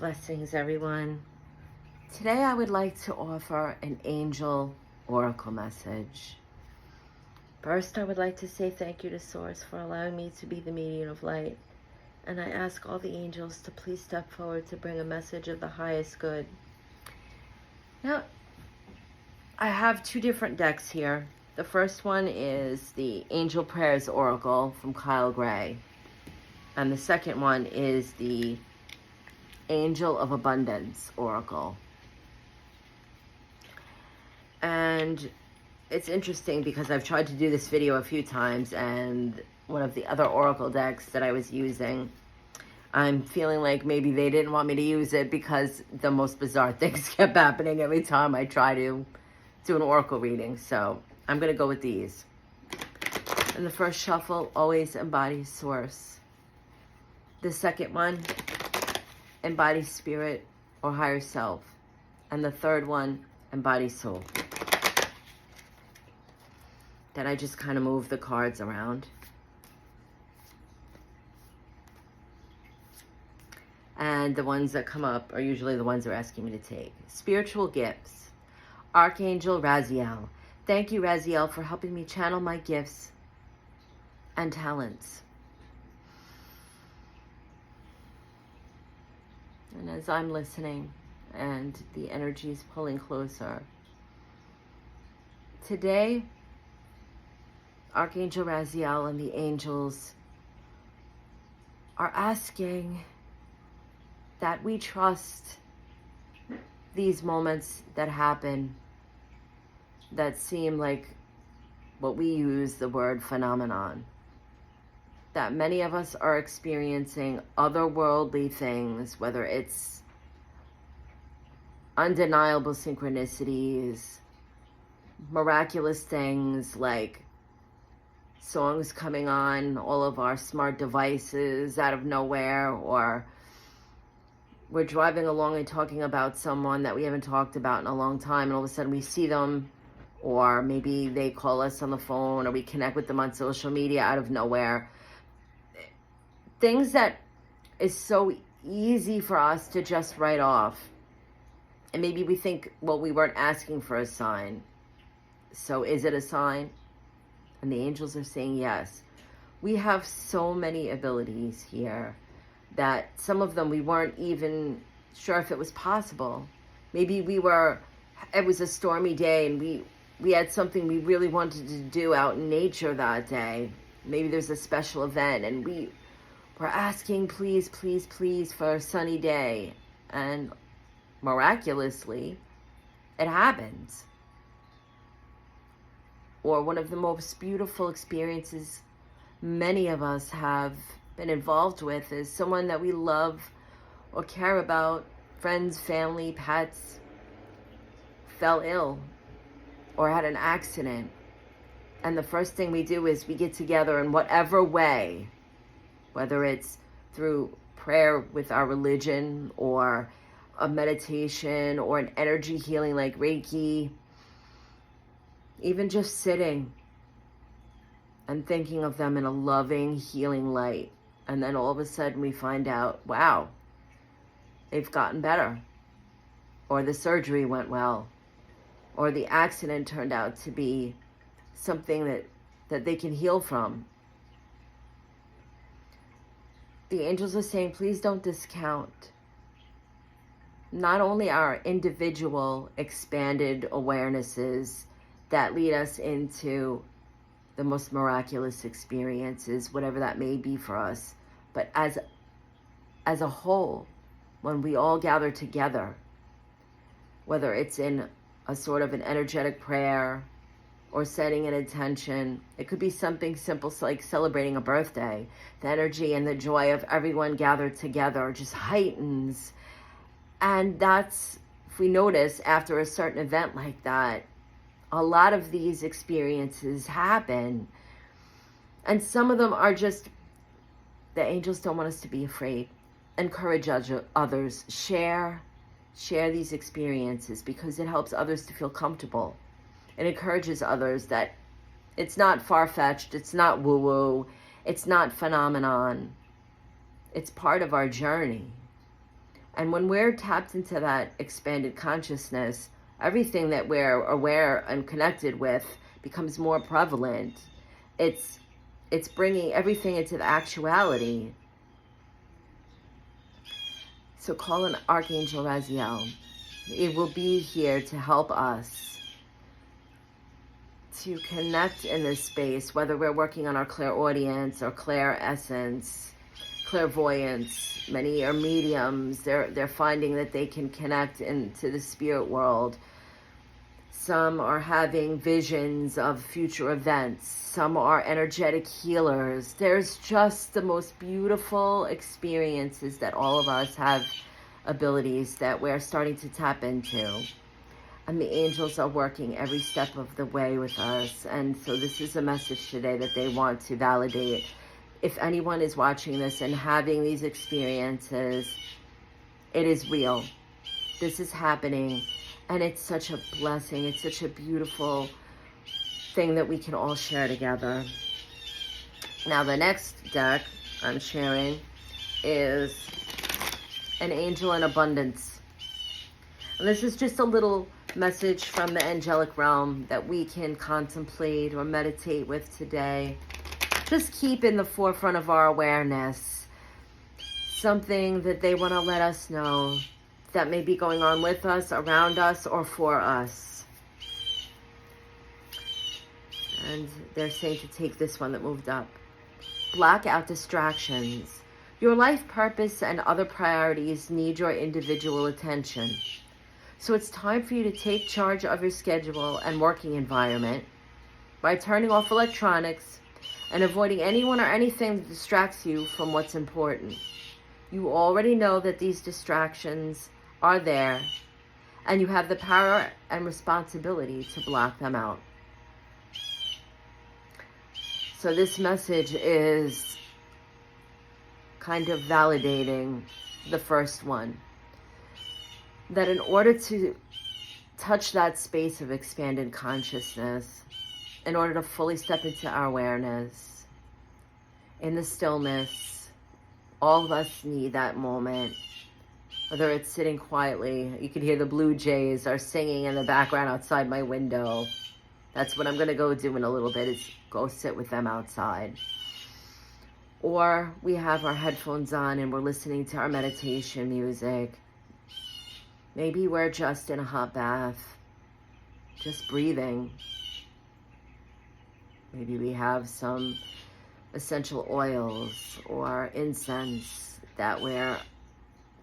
Blessings, everyone. Today I would like to offer an angel oracle message. First, I would like to say thank you to Source for allowing me to be the medium of light. And I ask all the angels to please step forward to bring a message of the highest good. Now, I have two different decks here. The first one is the Angel Prayers Oracle from Kyle Gray. And the second one is the Angel of Abundance Oracle. And it's interesting because I've tried to do this video a few times, and one of the other oracle decks that I was using, I'm feeling like maybe they didn't want me to use it because the most bizarre things kept happening every time I try to do an oracle reading. So I'm going to go with these. And the first shuffle always embodies Source. The second one embodies Spirit or Higher Self. And the third one embodies Soul. Then I just kind of move the cards around. And the ones that come up are usually the ones they're asking me to take. Spiritual gifts. Archangel Raziel. Thank you, Raziel, for helping me channel my gifts and talents. And as I'm listening and the energy is pulling closer, today, Archangel Raziel and the angels are asking that we trust these moments that happen that seem like what we use the word phenomenon. That many of us are experiencing otherworldly things, whether it's undeniable synchronicities, miraculous things like songs coming on all of our smart devices out of nowhere, or we're driving along and talking about someone that we haven't talked about in a long time, and all of a sudden we see them, or maybe they call us on the phone, or we connect with them on social media out of nowhere. Things that is so easy for us to just write off. And maybe we think, well, we weren't asking for a sign. So is it a sign? And the angels are saying yes. We have so many abilities here that some of them we weren't even sure if it was possible. Maybe it was a stormy day and we had something we really wanted to do out in nature that day. Maybe there's a special event and we're asking, please, please, please, for a sunny day. And miraculously, it happens. Or one of the most beautiful experiences many of us have been involved with is someone that we love or care about, friends, family, pets, fell ill or had an accident. And the first thing we do is we get together in whatever way, whether it's through prayer with our religion or a meditation or an energy healing like Reiki, even just sitting and thinking of them in a loving, healing light. And then all of a sudden we find out, wow, they've gotten better. Or the surgery went well. Or the accident turned out to be something that they can heal from. The angels are saying, please don't discount not only our individual expanded awarenesses that lead us into the most miraculous experiences, whatever that may be for us, but as a whole, when we all gather together, whether it's in a sort of an energetic prayer or setting an intention, it could be something simple like celebrating a birthday. The energy and the joy of everyone gathered together just heightens. And that's, if we notice after a certain event like that, a lot of these experiences happen. And some of them are just, the angels don't want us to be afraid. Encourage others. Share these experiences because it helps others to feel comfortable. It encourages others that it's not far-fetched, it's not woo-woo, it's not phenomenon. It's part of our journey. And when we're tapped into that expanded consciousness, everything that we're aware and connected with becomes more prevalent. It's bringing everything into the actuality. So call an Archangel Raziel. It will be here to help us to connect in this space, whether we're working on our clairaudience or clairessence, clairvoyance. Many are mediums. They're finding that they can connect into the spirit world. Some are having visions of future events. Some are energetic healers. There's just the most beautiful experiences that all of us have, abilities that we're starting to tap into. And the angels are working every step of the way with us. And so this is a message today that they want to validate. If anyone is watching this and having these experiences, it is real. This is happening. And it's such a blessing. It's such a beautiful thing that we can all share together. Now, the next deck I'm sharing is an angel in abundance. And this is just a little message from the angelic realm that we can contemplate or meditate with today. Just keep in the forefront of our awareness something that they want to let us know that may be going on with us, around us, or for us. And they're saying to take this one that moved up. Block out distractions. Your life purpose and other priorities need your individual attention. So it's time for you to take charge of your schedule and working environment by turning off electronics and avoiding anyone or anything that distracts you from what's important. You already know that these distractions are there, and you have the power and responsibility to block them out. So this message is kind of validating the first one, that in order to touch that space of expanded consciousness, in order to fully step into our awareness, in the stillness, all of us need that moment. Whether it's sitting quietly, you can hear the blue jays are singing in the background outside my window. That's what I'm going to go do in a little bit, is go sit with them outside. Or we have our headphones on and we're listening to our meditation music. Maybe we're just in a hot bath, just breathing. Maybe we have some essential oils or incense that we're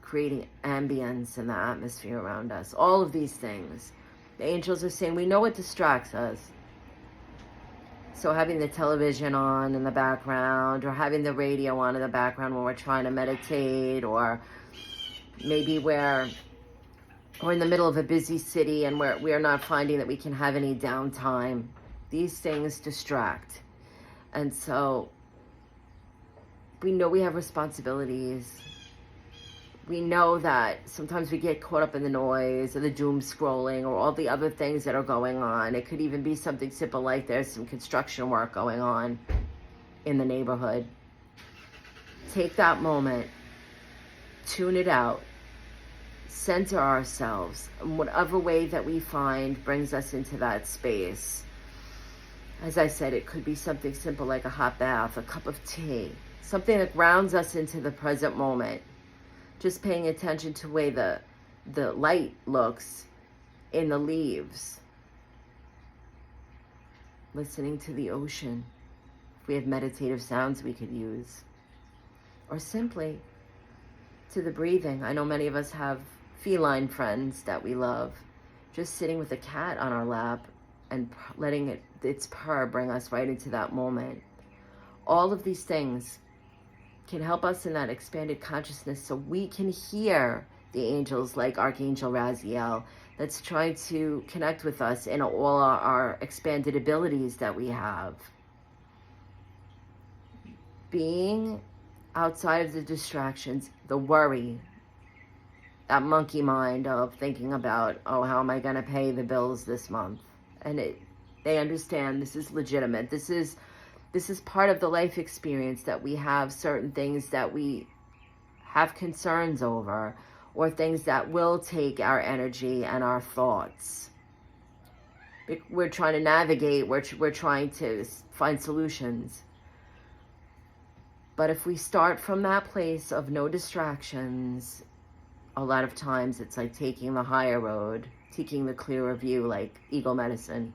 creating ambience in the atmosphere around us. All of these things. The angels are saying we know what distracts us. So having the television on in the background, or having the radio on in the background when we're trying to meditate, or maybe we're in the middle of a busy city and we're not finding that we can have any downtime. These things distract. And so we know we have responsibilities. We know that sometimes we get caught up in the noise or the doom scrolling or all the other things that are going on. It could even be something simple like there's some construction work going on in the neighborhood. Take that moment, tune it out, center ourselves in whatever way that we find brings us into that space. As I said, it could be something simple like a hot bath, a cup of tea, something that grounds us into the present moment. Just paying attention to the way the light looks in the leaves. Listening to the ocean. If we have meditative sounds we could use. Or simply to the breathing. I know many of us have feline friends that we love. Just sitting with a cat on our lap and letting its purr bring us right into that moment. All of these things can help us in that expanded consciousness so we can hear the angels like Archangel Raziel that's trying to connect with us in all our expanded abilities that we have. Being outside of the distractions, the worry, that monkey mind of thinking about, oh, how am I going to pay the bills this month? And they understand this is legitimate. This is part of the life experience, that we have certain things that we have concerns over, or things that will take our energy and our thoughts. We're trying to navigate, we're trying to find solutions. But if we start from that place of no distractions, a lot of times it's like taking the higher road, taking the clearer view, like ego medicine.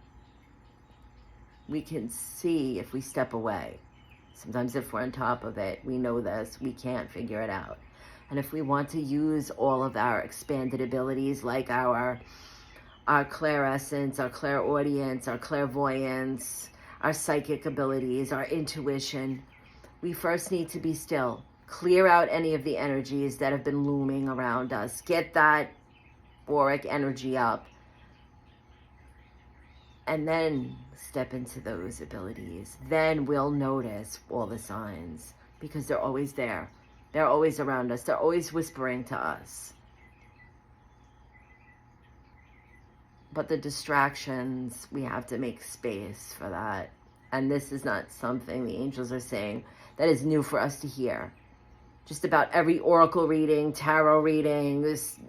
We can see if we step away. Sometimes if we're on top of it, we know this, we can't figure it out. And if we want to use all of our expanded abilities, like our clairessence, our clairaudience, our clairvoyance, our psychic abilities, our intuition, we first need to be still. Clear out any of the energies that have been looming around us. Get that auric energy up. And then step into those abilities. Then we'll notice all the signs, because they're always there. They're always around us. They're always whispering to us. But the distractions, we have to make space for that. And this is not something the angels are saying that is new for us to hear. Just about every oracle reading, tarot reading, this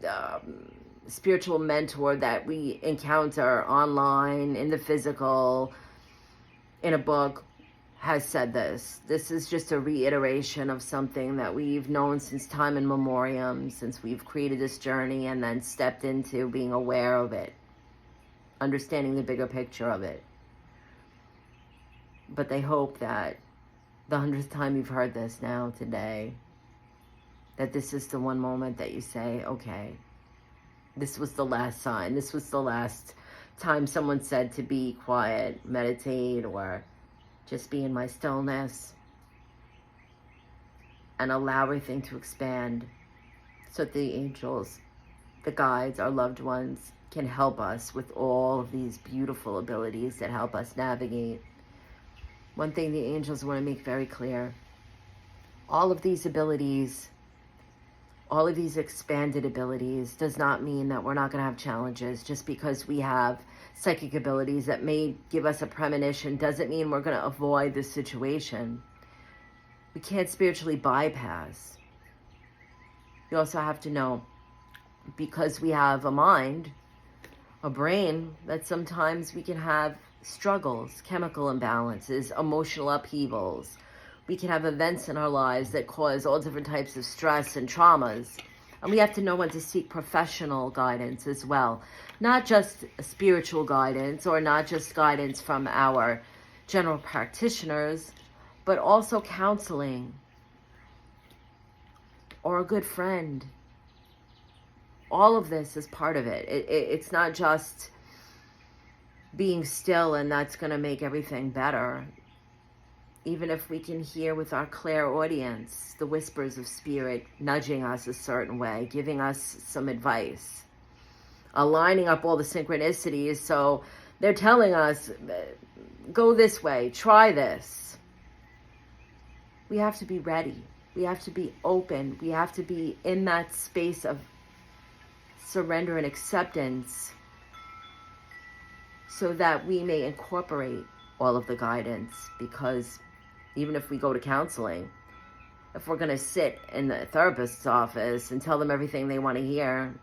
spiritual mentor that we encounter online, in the physical, in a book, has said this. This is just a reiteration of something that we've known since time immemorial, since we've created this journey and then stepped into being aware of it, understanding the bigger picture of it. But they hope that the 100th time you've heard this now today, that this is the one moment that you say, okay, this was the last sign. This was the last time someone said to be quiet, meditate, or just be in my stillness, and allow everything to expand so that the angels, the guides, our loved ones can help us with all of these beautiful abilities that help us navigate. One thing the angels want to make very clear, all of these abilities, all of these expanded abilities does not mean that we're not going to have challenges. Just because we have psychic abilities that may give us a premonition doesn't mean we're going to avoid the situation. We can't spiritually bypass. You also have to know, because we have a mind, a brain, that sometimes we can have struggles, chemical imbalances, emotional upheavals. We can have events in our lives that cause all different types of stress and traumas. And we have to know when to seek professional guidance as well. Not just spiritual guidance, or not just guidance from our general practitioners, but also counseling, or a good friend. All of this is part of it. It's not just being still and that's going to make everything better. Even if we can hear with our clairaudience the whispers of spirit nudging us a certain way, giving us some advice, aligning up all the synchronicities, so they're telling us, go this way, try this. We have to be ready. We have to be open. We have to be in that space of surrender and acceptance, so that we may incorporate all of the guidance. Because even if we go to counseling, if we're going to sit in the therapist's office and tell them everything they want to hear,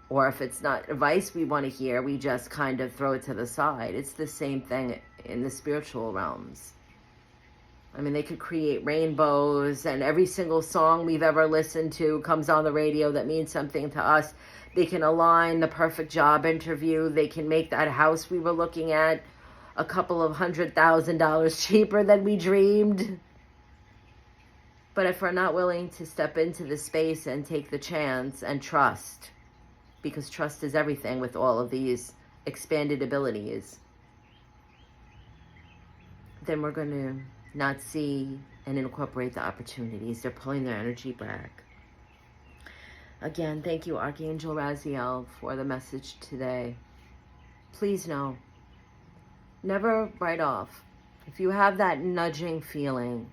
or if it's not advice we want to hear, we just kind of throw it to the side. It's the same thing in the spiritual realms. I mean, they could create rainbows, and every single song we've ever listened to comes on the radio that means something to us. They can align the perfect job interview. They can make that house we were looking at a couple of $100,000 cheaper than we dreamed. But if we're not willing to step into the space and take the chance and trust, because trust is everything with all of these expanded abilities, then we're going to not see and incorporate the opportunities. They're pulling their energy back. Again, thank you, Archangel Raziel, for the message today. Please know, never write off. If you have that nudging feeling,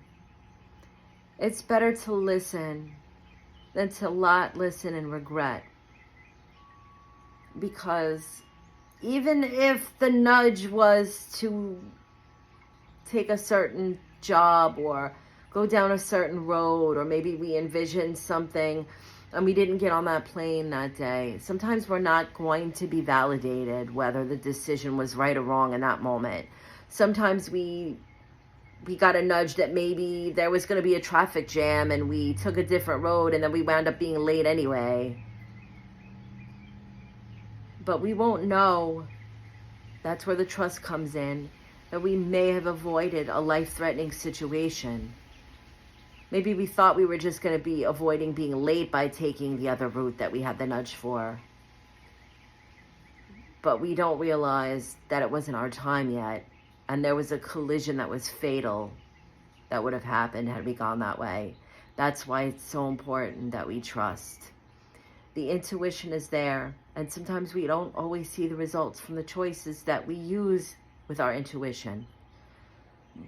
it's better to listen than to not listen and regret. Because even if the nudge was to take a certain job or go down a certain road, or maybe we envision something and we didn't get on that plane that day. Sometimes we're not going to be validated whether the decision was right or wrong in that moment. Sometimes we got a nudge that maybe there was going to be a traffic jam and we took a different road and then we wound up being late anyway. But we won't know. That's where the trust comes in, that we may have avoided a life-threatening situation. Maybe we thought we were just going to be avoiding being late by taking the other route that we had the nudge for. But we don't realize that it wasn't our time yet. And there was a collision that was fatal that would have happened had we gone that way. That's why it's so important that we trust. The intuition is there. And sometimes we don't always see the results from the choices that we use with our intuition.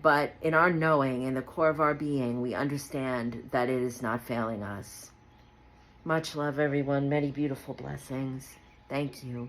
But in our knowing, in the core of our being, we understand that it is not failing us. Much love, everyone. Many beautiful blessings. Thank you.